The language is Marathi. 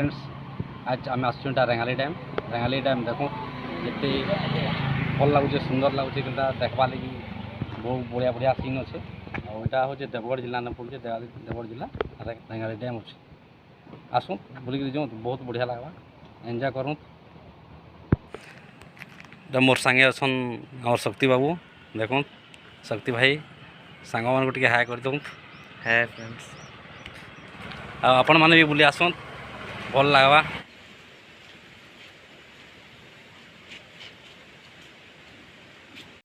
फ्रेंड्स आज आम आसटा रेंगाली डैम देखो जिते भल लगुच सुंदर लगुच कि देखवा लगी बहुत बढ़िया बढ़िया सीन अच्छे आटा हूँ देवगढ़ जिला ने पड़े देवगढ़ जिला रेंगाली डैम अच्छे आसू बुलिक जो बहुत बढ़िया लगवा एंजॉय करूँ। मोर सांगे अछन और शक्ति बाबू देखो शक्ति भाई सांग मान को हाय कर दूँ है फ्रेंड्स आपण मैंने भी बुली आसन भल लगवा।